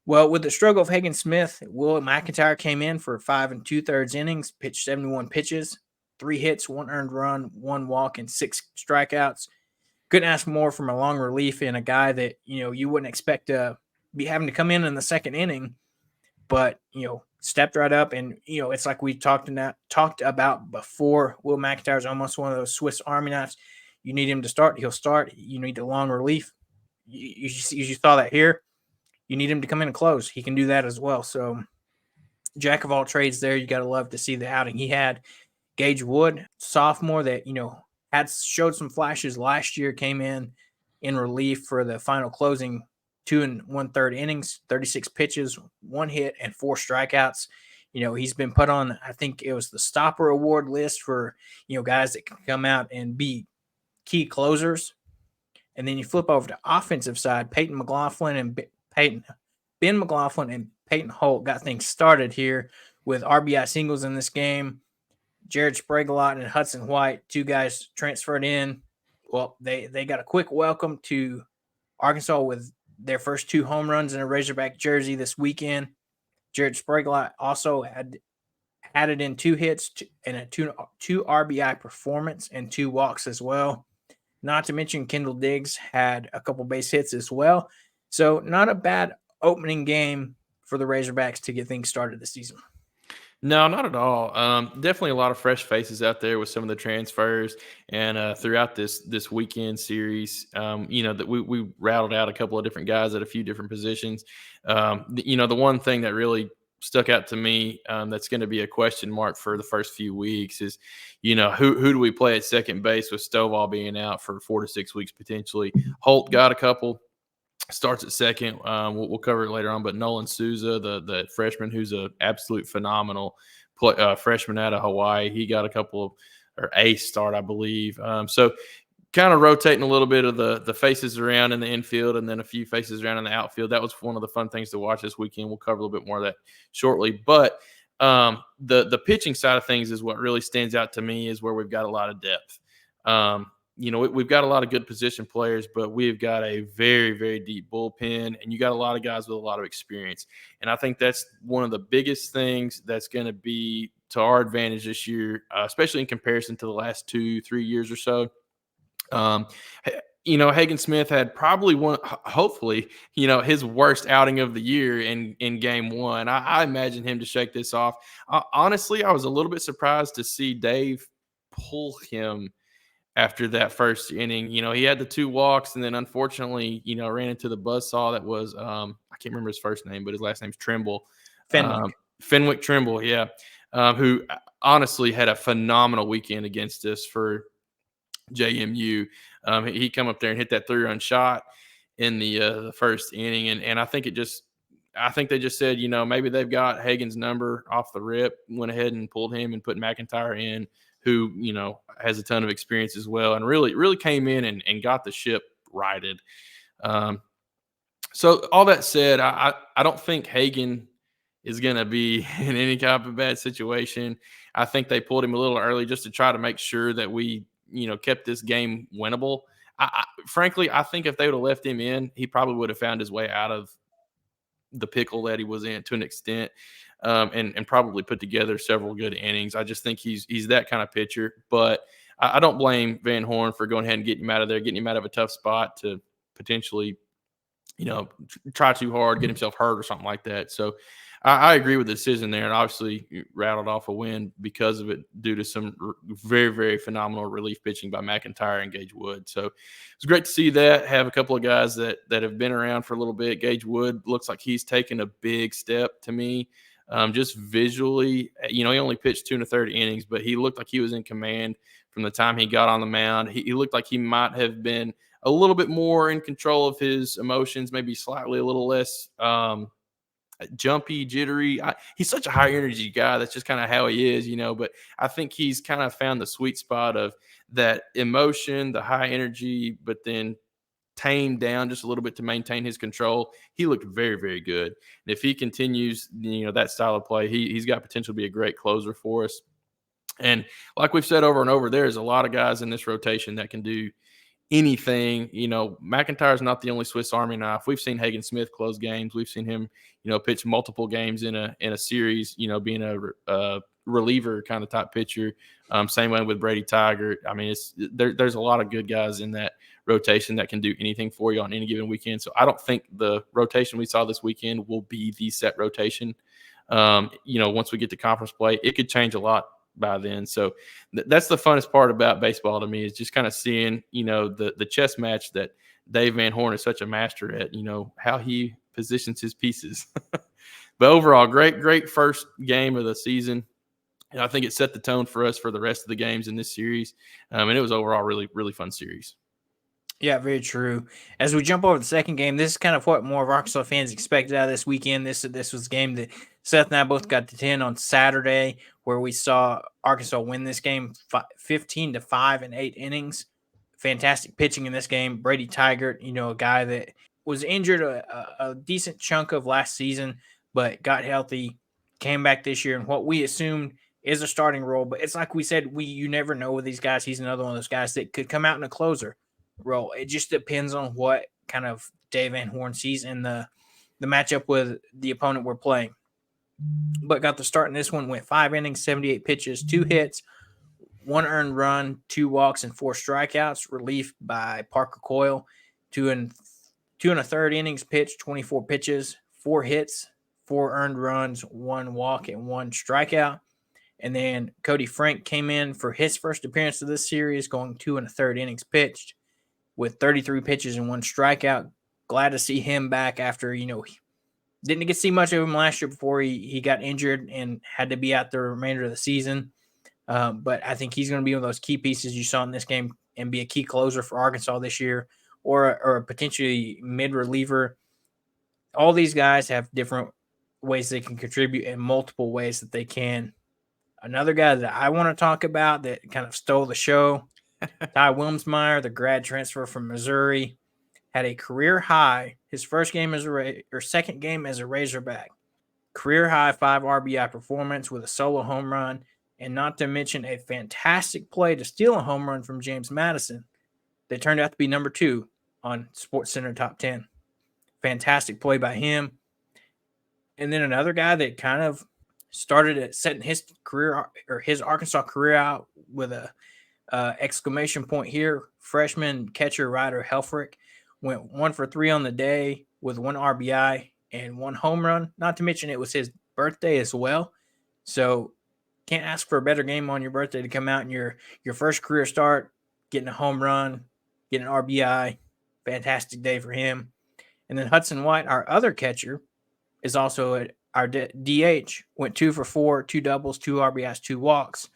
[SPEAKER 1] Well, with the struggle of Hagen Smith, Will McIntyre came in for 5 2/3 innings, pitched 71 pitches, 3 hits, 1 earned run, 1 walk, and 6 strikeouts. Couldn't ask more from a long relief and a guy that, you wouldn't expect to be having to come in the second inning, but, stepped right up. And, it's like we talked about before. Will McIntyre is almost one of those Swiss Army knives. You need him to start, he'll start. You need a long relief. You saw that here. You need him to come in and close. He can do that as well. So, jack of all trades there. You got to love to see the outing he had. Gage Wood, sophomore that, had showed some flashes last year, came in relief for the final closing 2 1/3 innings, 36 pitches, 1 hit, and 4 strikeouts. He's been put on, I think it was the Stopper Award list for, guys that can come out and be key closers. And then you flip over to offensive side, Ben McLaughlin and Peyton Holt got things started here with RBI singles in this game. Jared Sprague-Lott and Hudson White, 2 guys transferred in. Well, they got a quick welcome to Arkansas with their first 2 home runs in a Razorback jersey this weekend. Jared Sprague-Lott also had added in 2 hits and a 2 RBI performance and 2 walks as well. Not to mention Kendall Diggs had a couple base hits as well. So not a bad opening game for the Razorbacks to get things started this season.
[SPEAKER 3] No, not at all. Definitely a lot of fresh faces out there with some of the transfers, and throughout this weekend series, that we rattled out a couple of different guys at a few different positions. The one thing that really stuck out to me that's going to be a question mark for the first few weeks is, who do we play at second base with Stovall being out for 4 to 6 weeks potentially. Holt got a couple starts at second. We'll cover it later on, but Nolan Souza, the freshman who's an absolute phenomenal freshman out of Hawaii, he got a couple or a start, I believe. So kind of rotating a little bit of the faces around in the infield and then a few faces around in the outfield. That was one of the fun things to watch this weekend. We'll cover a little bit more of that shortly. But the pitching side of things is what really stands out to me, is where we've got a lot of depth. We've got a lot of good position players, but we've got a very, very deep bullpen, and you got a lot of guys with a lot of experience. And I think that's one of the biggest things that's going to be to our advantage this year, especially in comparison to the last 2-3 years or so. Hagen Smith had probably hopefully, his worst outing of the year in game one. I imagine him to shake this off. Honestly, I was a little bit surprised to see Dave pull him after that first inning. He had the 2 walks and then unfortunately, ran into the buzzsaw that was, I can't remember his first name, but his last name's Trimble. Fenwick Trimble, yeah. Who honestly had a phenomenal weekend against us for JMU. He come up there and hit that 3-run shot in the first inning, and I think they just said, maybe they've got Hagen's number off the rip, went ahead and pulled him and put McIntyre in, who has a ton of experience as well, and really came in and got the ship righted. So all that said, I don't think Hagen is going to be in any kind of a bad situation. I think they pulled him a little early just to try to make sure that we kept this game winnable. Frankly, I think if they would have left him in, he probably would have found his way out of the pickle that he was in to an extent, and probably put together several good innings. I just think he's that kind of pitcher. But I don't blame Van Horn for going ahead and getting him out of there, getting him out of a tough spot to potentially, try too hard, get himself hurt or something like that. So I agree with the decision there, and obviously rattled off a win because of it due to some very, very phenomenal relief pitching by McIntyre and Gage Wood. So it's great to see that. Have a couple of guys that have been around for a little bit. Gage Wood looks like he's taken a big step to me. Just visually, he only pitched 2 1/3 innings, but he looked like he was in command from the time he got on the mound. He looked like he might have been a little bit more in control of his emotions, maybe slightly a little less jumpy, jittery. He's such a high energy guy. That's just kind of how he is, but I think he's kind of found the sweet spot of that emotion, the high energy, but then tamed down just a little bit to maintain his control. He looked very, very good. And if he continues, that style of play, he's got potential to be a great closer for us. And like we've said over and over, there's a lot of guys in this rotation that can do anything. McIntyre's not the only Swiss Army knife. We've seen Hagen Smith close games. We've seen him, pitch multiple games in a series, being a reliever kind of type pitcher. Same way with Brady Tigert. I mean, there's a lot of good guys in that rotation that can do anything for you on any given weekend. So I don't think the rotation we saw this weekend will be the set rotation. Once we get to conference play, it could change a lot by then. So that's the funnest part about baseball to me, is just kind of seeing, the chess match that Dave Van Horn is such a master at, how he positions his pieces. But overall, great first game of the season. And I think it set the tone for us for the rest of the games in this series. And it was overall really, really fun series.
[SPEAKER 1] Yeah, very true. As we jump over the second game, this is kind of what more of Arkansas fans expected out of this weekend. This was a game that Seth and I both got to attend on Saturday, where we saw Arkansas win this game 15-5 in 8 innings. Fantastic pitching in this game. Brady Tigert, a guy that was injured a decent chunk of last season, but got healthy, came back this year, and what we assumed is a starting role. But it's like we said, you never know with these guys. He's another one of those guys that could come out in a closer role. It just depends on what kind of Dave Van Horn sees in the matchup with the opponent we're playing. But got the start in this one, went 5 innings, 78 pitches, 2 hits, 1 earned run, 2 walks, and 4 strikeouts. Relief by Parker Coyle. 2 1/3 innings pitched, 24 pitches, 4 hits, 4 earned runs, 1 walk, and 1 strikeout. And then Cody Frank came in for his first appearance of this series, going 2 1/3 innings pitched with 33 pitches and 1 strikeout. Glad to see him back after, Didn't get to see much of him last year before he got injured and had to be out the remainder of the season. But I think he's going to be one of those key pieces you saw in this game and be a key closer for Arkansas this year, or a potentially mid reliever. All these guys have different ways they can contribute in multiple ways that they can. Another guy that I want to talk about that kind of stole the show, Ty Wilmsmeyer, the grad transfer from Missouri, had a career high, his first game as second game as a Razorback. Career high 5 RBI performance with a solo home run, and not to mention a fantastic play to steal a home run from James Madison that turned out to be number 2 on SportsCenter Top 10. Fantastic play by him. And then another guy that kind of started at setting his career or his Arkansas career out with a exclamation point here. Freshman catcher Ryder Helfrich went 1 for 3 on the day with 1 RBI and 1 home run. Not to mention it was his birthday as well. So can't ask for a better game on your birthday to come out in your first career start, getting a home run, getting an RBI. Fantastic day for him. And then Hudson White, our other catcher, is also our DH. Went 2 for 4, 2 doubles, 2 RBIs, 2 walks.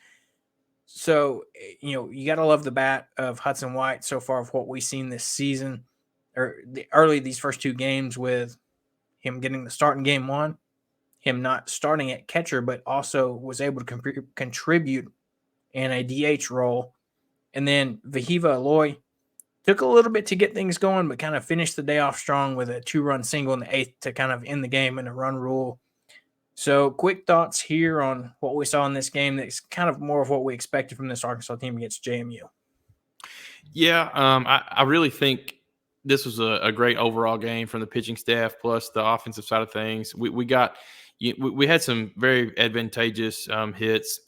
[SPEAKER 1] So, you got to love the bat of Hudson White so far of what we've seen this season, or these first 2 games, with him getting the start in game 1, him not starting at catcher, but also was able to contribute in a DH role. And then Vahiva Aloy took a little bit to get things going, but kind of finished the day off strong with a 2-run single in the 8th to kind of end the game in a run rule. So quick thoughts here on what we saw in this game that's kind of more of what we expected from this Arkansas team against JMU.
[SPEAKER 3] Yeah, I really think this was a great overall game from the pitching staff plus the offensive side of things. We had some very advantageous hits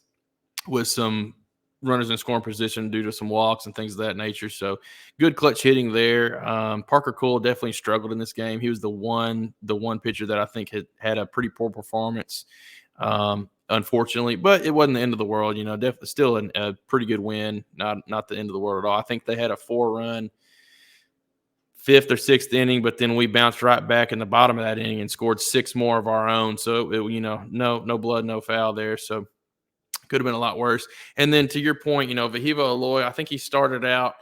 [SPEAKER 3] with some runners in scoring position due to some walks and things of that nature. So good clutch hitting there. Parker Cool definitely struggled in this game. He was the one pitcher that I think had a pretty poor performance, unfortunately, but it wasn't the end of the world. Definitely still a pretty good win. Not the end of the world at all. I think they had a 4-run 5th or 6th inning, but then we bounced right back in the bottom of that inning and scored 6 more of our own. So no blood, no foul there. So could have been a lot worse. And then to your point, Vahiva Aloy, I think he started out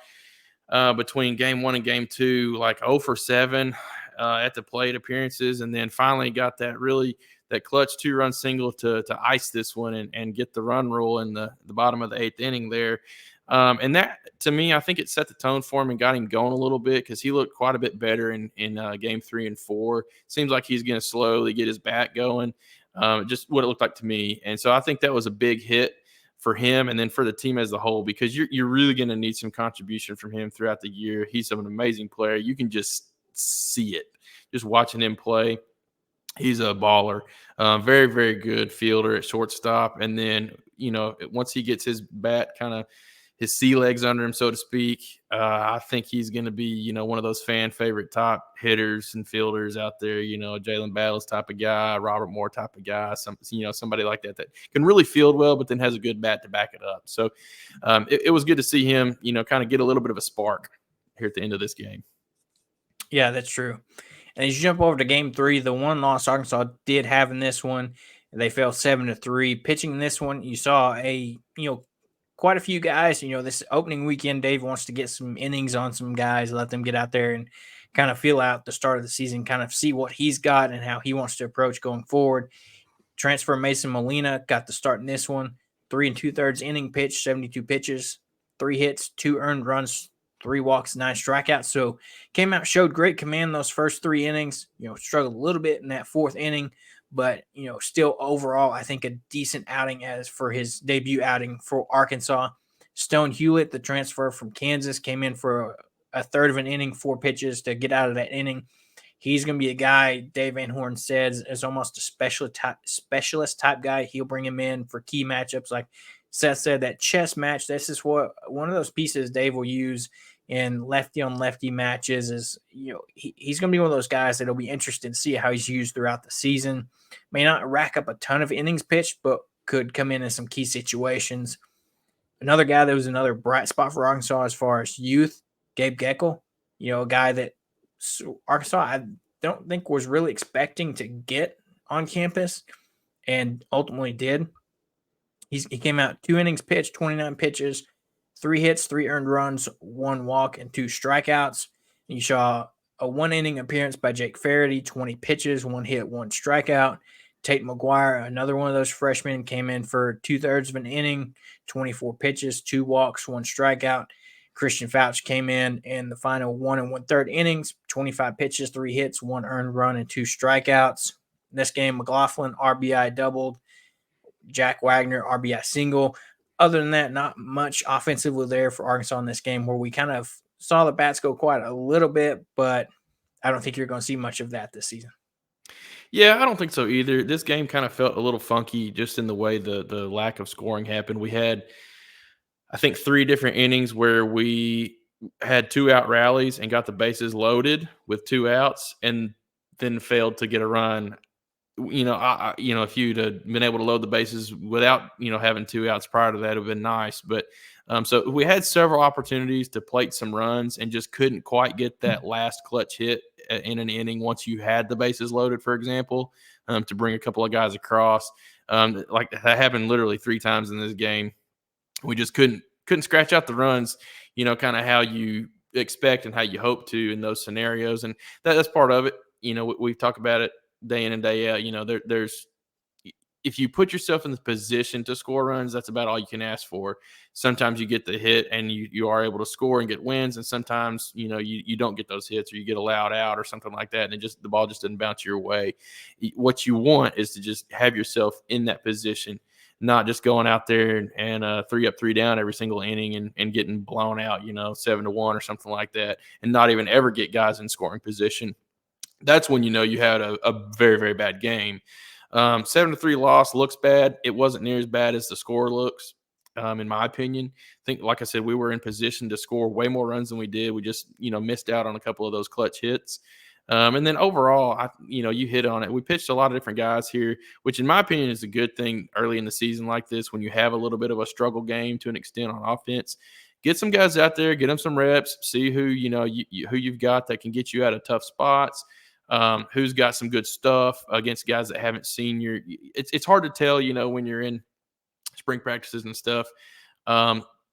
[SPEAKER 3] between game 1 and game 2 like 0 for 7 at the plate appearances, and then finally got that clutch 2-run single to ice this one and get the run rule in the bottom of the 8th inning there. And that, to me, I think it set the tone for him and got him going a little bit because he looked quite a bit better in game 3 and 4. Seems like he's going to slowly get his bat going. Just what it looked like to me. And so I think that was a big hit for him and then for the team as a whole, because you're really going to need some contribution from him throughout the year. He's an amazing player. You can just see it just watching him play. He's a baller, very, very good fielder at shortstop. And then, once he gets his bat kind of his sea legs under him, so to speak, I think he's going to be, one of those fan favorite top hitters and fielders out there, Jalen Battles type of guy, Robert Moore type of guy, somebody like that can really field well, but then has a good bat to back it up. So it was good to see him, kind of get a little bit of a spark here at the end of this game.
[SPEAKER 1] Yeah, that's true. And as you jump over to game 3, the one loss Arkansas did have in this one, they fell 7-3. Pitching in this one, you saw quite a few guys. This opening weekend, Dave wants to get some innings on some guys, let them get out there and kind of feel out the start of the season, kind of see what he's got and how he wants to approach going forward. Transfer Mason Molina got the start in this one. 3 2/3 inning pitch, 72 pitches, 3 hits, 2 earned runs, 3 walks, 9 strikeouts. So came out, showed great command those first 3 innings. Struggled a little bit in that 4th inning, but still overall, I think a decent outing as for his debut outing for Arkansas. Stone Hewlett, the transfer from Kansas, came in for a third of an inning, 4 pitches to get out of that inning. He's going to be a guy, Dave Van Horn says, is almost a specialist type guy. He'll bring him in for key matchups. Like Seth said, that chess match, this is what one of those pieces Dave will use in lefty on lefty matches is, he's going to be one of those guys that'll be interested to see how he's used throughout the season. May not rack up a ton of innings pitched, but could come in some key situations. Another guy that was another bright spot for Arkansas as far as youth, Gabe Geckel, a guy that Arkansas, don't think was really expecting to get on campus, and ultimately did. He came out 2 innings pitched, 29 pitches, 3 hits, 3 earned runs, 1 walk, and 2 strikeouts. You saw a 1 inning appearance by Jake Faraday, 20 pitches, 1 hit, 1 strikeout. Tate McGuire, another one of those freshmen, came in for 2/3 of an inning, 24 pitches, 2 walks, 1 strikeout. Christian Fouch came in the final 1 1/3 innings, 25 pitches, 3 hits, 1 earned run, and 2 strikeouts. In this game, McLaughlin RBI doubled, Jack Wagner RBI single. Other than that, not much offensively there for Arkansas in this game, where we kind of saw the bats go quite a little bit, but I don't think you're going to see much of that this season.
[SPEAKER 3] Yeah, I don't think so either. This game kind of felt a little funky just in the way the lack of scoring happened. We had, I think, 3 different innings where we had 2-out rallies and got the bases loaded with 2 outs and then failed to get a run. If you'd have been able to load the bases without, having 2 outs prior to that, it would have been nice. But so we had several opportunities to plate some runs and just couldn't quite get that last clutch hit in an inning once you had the bases loaded, for example, to bring a couple of guys across. Like that happened literally 3 times in this game. We just couldn't scratch out the runs, kind of how you expect and how you hope to in those scenarios. And that's part of it. We've talked about it day in and day out. There's if you put yourself in the position to score runs, that's about all you can ask for. Sometimes you get the hit and you are able to score and get wins, and sometimes you don't get those hits or you get allowed out or something like that, and the ball just doesn't bounce your way. What you want is to just have yourself in that position, not just going out there and 3 up, 3 down every single inning and getting blown out, 7-1 or something like that, and not even ever get guys in scoring position. That's when you had a very, very bad game. 7-3 loss looks bad. It wasn't near as bad as the score looks, in my opinion. I think, like I said, we were in position to score way more runs than we did. We just, missed out on a couple of those clutch hits. And then overall, you hit on it. We pitched a lot of different guys here, which in my opinion is a good thing early in the season like this when you have a little bit of a struggle game to an extent on offense. Get some guys out there, get them some reps, see who, who you've got that can get you out of tough spots. Who's got some good stuff against guys that haven't seen it's hard to tell, when you're in spring practices and stuff.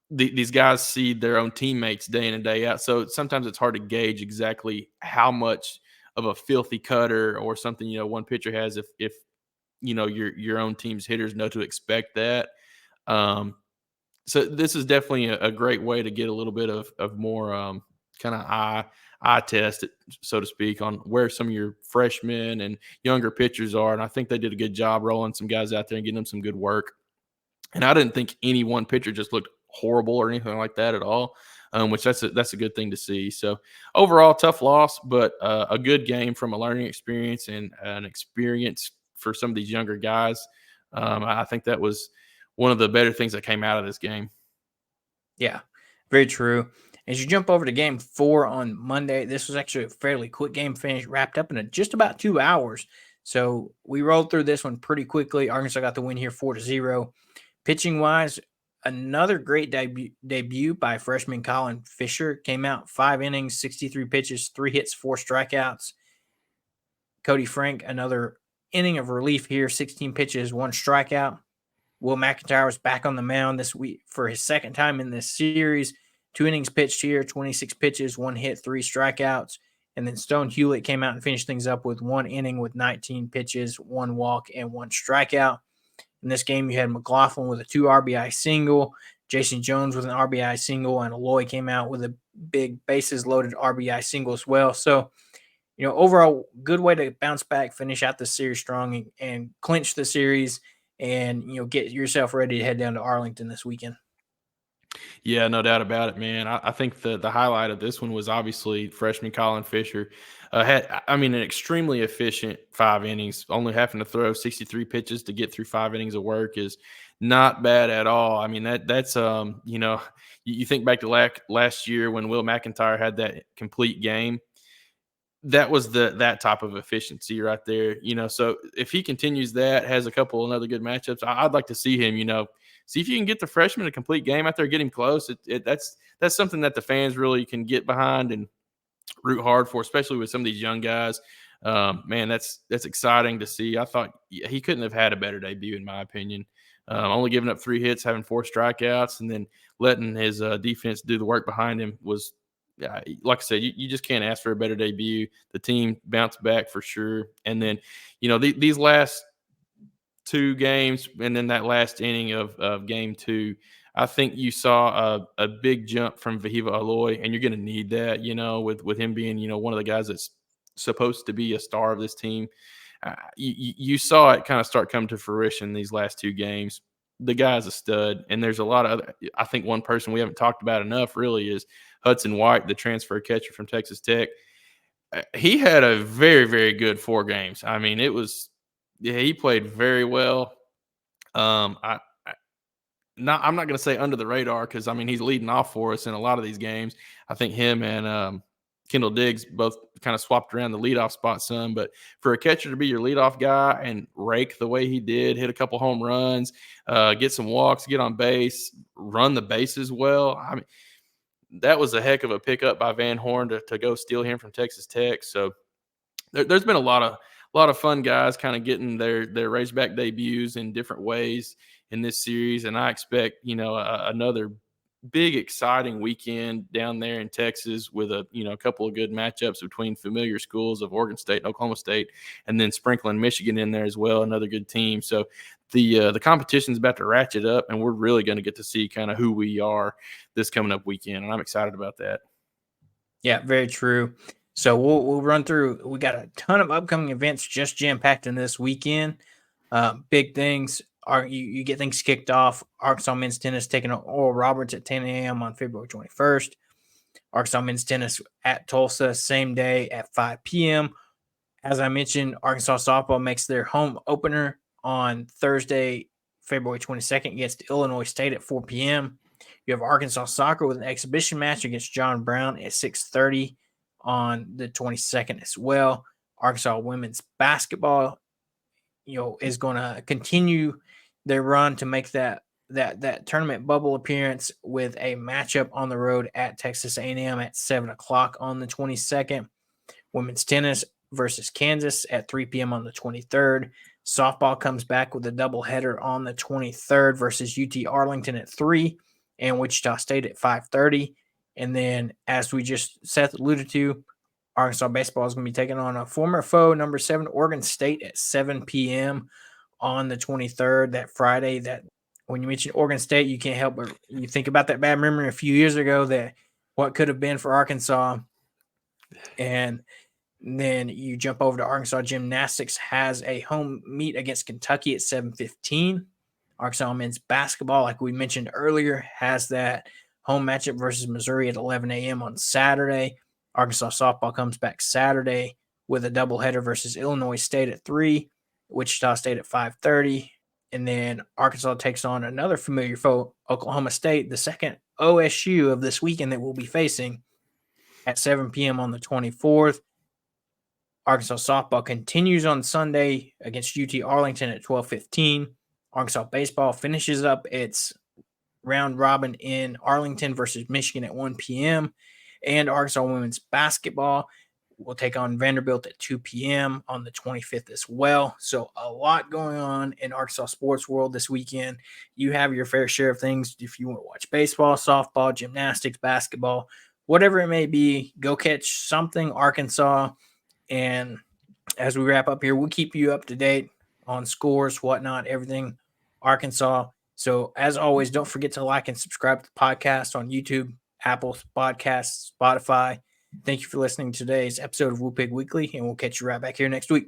[SPEAKER 3] These guys see their own teammates day in and day out. So sometimes it's hard to gauge exactly how much of a filthy cutter or something, one pitcher has if your own team's hitters know to expect that. So this is definitely a great way to get a little bit of more kind of eye test, so to speak, on where some of your freshmen and younger pitchers are. And I think they did a good job rolling some guys out there and getting them some good work. And I didn't think any one pitcher just looked horrible or anything like that at all, which that's a good thing to see. So overall, tough loss, but a good game from a learning experience and an experience for some of these younger guys. I think that was one of the better things that came out of this game.
[SPEAKER 1] Yeah, very true. As you jump over to game 4 on Monday, this was actually a fairly quick game, wrapped up in just about 2 hours. So we rolled through this one pretty quickly. Arkansas got the win here 4-0. Pitching wise, another great debut by freshman Colin Fisher. Came out 5 innings, 63 pitches, 3 hits, 4 strikeouts. Cody Frank, another inning of relief here, 16 pitches, 1 strikeout. Will McIntyre was back on the mound this week for his second time in this series. 2 innings pitched here, 26 pitches, 1 hit, 3 strikeouts. And then Stone Hewlett came out and finished things up with 1 inning with 19 pitches, 1 walk, and 1 strikeout. In this game, you had McLaughlin with a 2 RBI single, Jason Jones with an RBI single, and Aloy came out with a big bases-loaded RBI single as well. So, overall, good way to bounce back, finish out the series strong, and clinch the series and, get yourself ready to head down to Arlington this weekend.
[SPEAKER 3] Yeah, no doubt about it, man. I think the highlight of this one was obviously freshman Colin Fisher. Had an extremely efficient 5 innings, only having to throw 63 pitches to get through 5 innings of work is not bad at all. I mean, that's you think back to last year when Will McIntyre had that complete game. That was that type of efficiency right there. So if he continues that, has a couple of other good matchups, I'd like to see him, see if you can get the freshman a complete game out there, get him close. That's something that the fans really can get behind and root hard for, especially with some of these young guys. Man, that's exciting to see. I thought he couldn't have had a better debut, in my opinion. Only giving up 3 hits, having 4 strikeouts, and then letting his defense do the work behind him was, like I said, you just can't ask for a better debut. The team bounced back for sure. And then, these last 2 games and then that last inning of game 2, I think you saw a big jump from Vahiva Aloy, and you're going to need that, with him being, one of the guys that's supposed to be a star of this team. You saw it kind of start coming to fruition these last 2 games. The guy's a stud, and there's a lot of other. I think one person we haven't talked about enough really is Hudson White, the transfer catcher from Texas Tech. He had a very, very good 4 games. I mean, he played very well. I'm not going to say under the radar because, I mean, he's leading off for us in a lot of these games. I think him and Kendall Diggs both kind of swapped around the leadoff spot some. But for a catcher to be your leadoff guy and rake the way he did, hit a couple home runs, get some walks, get on base, run the bases well, I mean, that was a heck of a pickup by Van Horn to go steal him from Texas Tech. So there's been a lot of fun guys kind of getting their Razorback debuts in different ways in this series, and I expect another big exciting weekend down there in Texas with a couple of good matchups between familiar schools of Oregon State and Oklahoma State, and then sprinkling Michigan in there as well, another good team. So the competition's about to ratchet up, and we're really going to get to see kind of who we are this coming up weekend, and I'm excited about that.
[SPEAKER 1] Yeah, very true. So we'll run through. We got a ton of upcoming events just jam-packed in this weekend. Big things are you get things kicked off. Arkansas men's tennis taking on Oral Roberts at 10 a.m. on February 21st. Arkansas men's tennis at Tulsa, same day at 5 p.m. As I mentioned, Arkansas softball makes their home opener on Thursday, February 22nd against Illinois State at 4 p.m. You have Arkansas soccer with an exhibition match against John Brown at 6:30 on the 22nd as well. Arkansas women's basketball, is going to continue their run to make that tournament bubble appearance with a matchup on the road at Texas A&M at 7:00 on the 22nd. Women's tennis versus Kansas at 3 p.m. on the 23rd. Softball comes back with a doubleheader on the 23rd versus UT Arlington at 3 and Wichita State at 5:30. And then, as Seth alluded to, Arkansas baseball is going to be taking on a former foe, number 7 Oregon State at 7 p.m. on the 23rd, that Friday. That when you mention Oregon State, you can't help but you think about that bad memory a few years ago that what could have been for Arkansas. And then you jump over to Arkansas Gymnastics has a home meet against Kentucky at 7:15. Arkansas men's basketball, like we mentioned earlier, has that home matchup versus Missouri at 11 a.m. on Saturday. Arkansas softball comes back Saturday with a doubleheader versus Illinois State at 3, Wichita State at 5:30. And then Arkansas takes on another familiar foe, Oklahoma State, the second OSU of this weekend that we'll be facing at 7 p.m. on the 24th. Arkansas softball continues on Sunday against UT Arlington at 12:15. Arkansas baseball finishes up its round robin in Arlington versus Michigan at 1 p.m. And Arkansas women's basketball will take on Vanderbilt at 2 p.m. on the 25th as well. So a lot going on in Arkansas sports world this weekend. You have your fair share of things. If you want to watch baseball, softball, gymnastics, basketball, whatever it may be, go catch something Arkansas. And as we wrap up here, we'll keep you up to date on scores, whatnot, everything Arkansas. So as always, don't forget to like and subscribe to the podcast on YouTube, Apple Podcasts, Spotify. Thank you for listening to today's episode of Woo Pig Weekly, and we'll catch you right back here next week.